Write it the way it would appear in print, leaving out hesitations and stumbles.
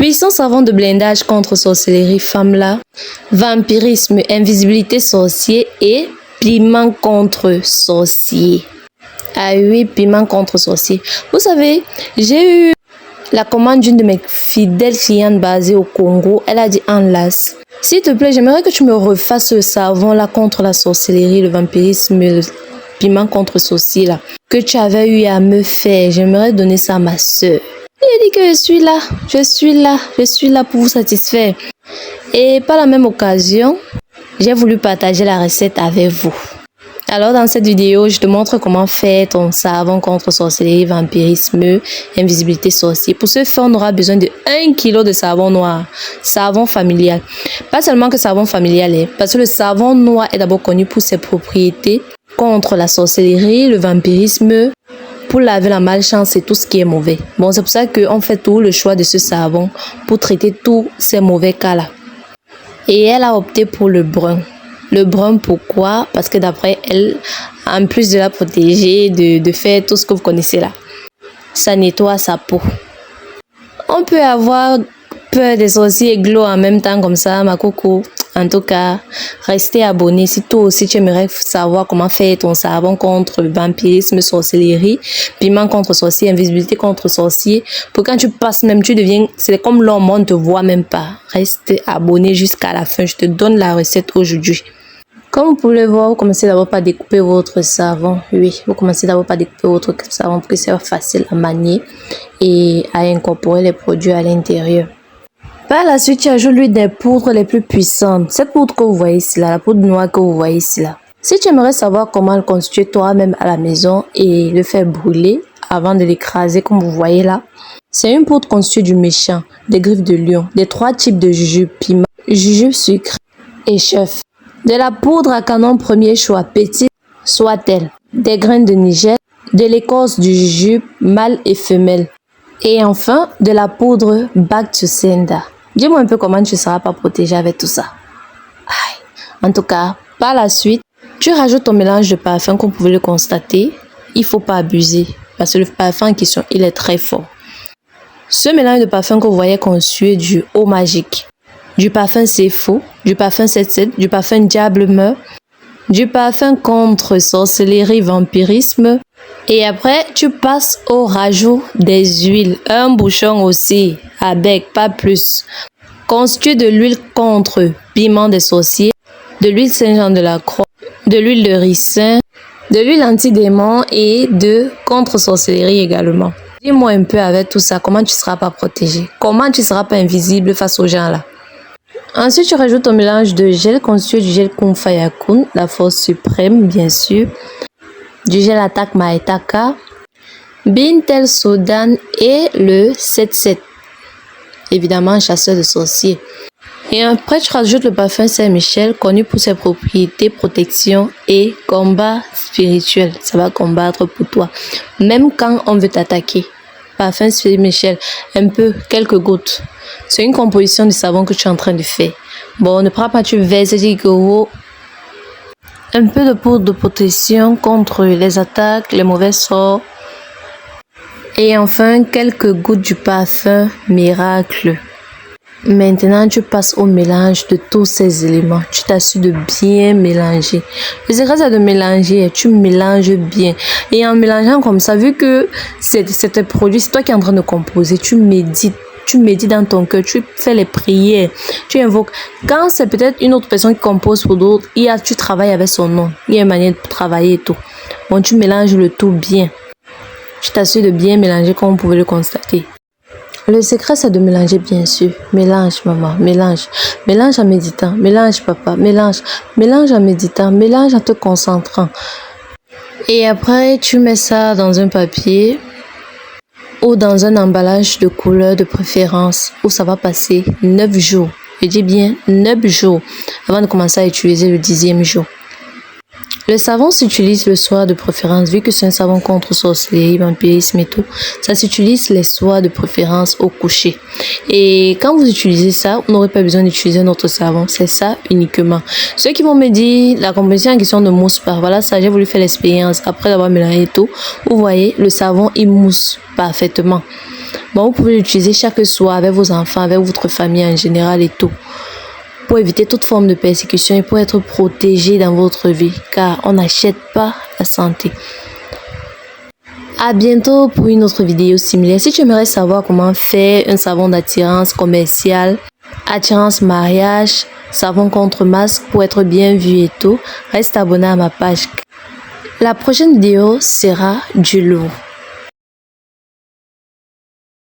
Puissant savon de blindage contre sorcellerie femme-là, vampirisme, invisibilité sorcier et piment contre sorcier. Ah oui, piment contre sorcier. Vous savez, j'ai eu la commande d'une de mes fidèles clientes basée au Congo. Elle a dit enlace. S'il te plaît, j'aimerais que tu me refasses le savon là contre la sorcellerie, le vampirisme, le piment contre sorcier là que tu avais eu à me faire. J'aimerais donner ça à ma soeur. Il dit que je suis là pour vous satisfaire. Et par la même occasion, j'ai voulu partager la recette avec vous. Alors dans cette vidéo, je te montre comment faire ton savon contre sorcellerie, vampirisme, invisibilité sorcier. Pour ce faire, on aura besoin de 1 kg de savon noir, savon familial. Pas seulement que savon familial, parce que le savon noir est d'abord connu pour ses propriétés contre la sorcellerie, le vampirisme, pour laver la malchance et tout ce qui est mauvais. Bon, c'est pour ça qu'on fait tout le choix de ce savon pour traiter tous ces mauvais cas-là. Et elle a opté pour le brun. Le brun, pourquoi? Parce que d'après elle, en plus de la protéger, de faire tout ce que vous connaissez là, ça nettoie sa peau. On peut avoir peur des sorciers et glow en même temps comme ça, ma coco. En tout cas, restez abonné si toi aussi tu aimerais savoir comment faire ton savon contre le vampirisme, sorcellerie, piment contre sorcier, invisibilité contre sorcier. Pour quand tu passes même, tu deviens, c'est comme l'homme, on ne te voit même pas. Reste abonné jusqu'à la fin, je te donne la recette aujourd'hui. Comme vous pouvez le voir, vous commencez d'abord par découper votre savon. Oui, vous commencez d'abord par découper votre savon pour que ce soit facile à manier et à incorporer les produits à l'intérieur. Par la suite, tu ajoutes l'huile des poudres les plus puissantes. Cette poudre que vous voyez ici là, la poudre noire que vous voyez ici là. Si tu aimerais savoir comment le constituer toi-même à la maison et le faire brûler avant de l'écraser comme vous voyez là, c'est une poudre constituée du méchant, des griffes de lion, des 3 types de jujubes, piment, jujubes sucre et chef. De la poudre à canon premier choix, petite soit-elle, des graines de nigel, de l'écorce du jujube, mâle et femelle. Et enfin, de la poudre Bactusenda. Dis-moi un peu comment tu ne seras pas protégé avec tout ça. Aïe. En tout cas, par la suite, tu rajoutes ton mélange de parfum comme vous pouvez le constater. Il ne faut pas abuser parce que le parfum en question, il est très fort. Ce mélange de parfum que vous voyez constitué du eau magique, du parfum C'est Faux, du parfum 77, du parfum Diable Meurt, du parfum contre sorcellerie, vampirisme. Et après, tu passes au rajout des huiles. Un bouchon aussi, avec pas plus. Constitué de l'huile contre piment des sorciers, de l'huile Saint-Jean de la Croix, de l'huile de ricin, de l'huile anti-démon et de contre sorcellerie également. Dis-moi un peu avec tout ça, comment tu ne seras pas protégé? Comment tu ne seras pas invisible face aux gens là? Ensuite, tu rajoutes ton mélange de gel constitué du gel Kung Fayakun, la force suprême bien sûr, du gel Attaque Maetaka, Bintel Sodan et le 77, évidemment chasseur de sorciers. Et après, tu rajoutes le parfum Saint-Michel, connu pour ses propriétés protection et combat spirituel. Ça va combattre pour toi, même quand on veut t'attaquer. Parfum Saint-Michel, un peu, quelques gouttes. C'est une composition du savon que tu es en train de faire. Bon, ne prends pas, tu verses un peu de poudre de protection contre les attaques, les mauvais sorts. Et enfin, quelques gouttes du parfum Miracle. Maintenant, tu passes au mélange de tous ces éléments. Tu t'assures de bien mélanger. Le secret, c'est de mélanger. Tu mélanges bien. Et en mélangeant comme ça, vu que c'est un produit, c'est toi qui es en train de composer, tu médites. Tu médites dans ton cœur, tu fais les prières, tu invoques. Quand c'est peut-être une autre personne qui compose pour d'autres, tu travailles avec son nom. Il y a une manière de travailler et tout. Bon, tu mélanges le tout bien. Tu t'assures de bien mélanger comme vous pouvez le constater. Le secret, c'est de mélanger bien sûr. Mélange, maman, mélange. Mélange en méditant, mélange, papa, mélange. Mélange en méditant, mélange en te concentrant. Et après, tu mets ça dans un papier ou dans un emballage de couleur de préférence où ça va passer 9 jours. Je dis bien 9 jours avant de commencer à utiliser le 10e jour. Le savon s'utilise le soir de préférence, vu que c'est un savon contre sorcellerie, vampirisme et tout. Ça s'utilise les soirs de préférence au coucher. Et quand vous utilisez ça, vous n'aurez pas besoin d'utiliser un autre savon. C'est ça uniquement. Ceux qui vont me dire la composition en question ne mousse pas. Voilà, ça j'ai voulu faire l'expérience après avoir mélangé et tout. Vous voyez, le savon il mousse parfaitement. Bon, vous pouvez l'utiliser chaque soir avec vos enfants, avec votre famille en général et tout. Pour éviter toute forme de persécution et pour être protégé dans votre vie, car on n'achète pas la santé. À bientôt pour une autre vidéo similaire. Si tu aimerais savoir comment faire un savon d'attirance commercial, attirance mariage, savon contre masque pour être bien vu et tout, reste abonné à ma page. La prochaine vidéo sera du lourd.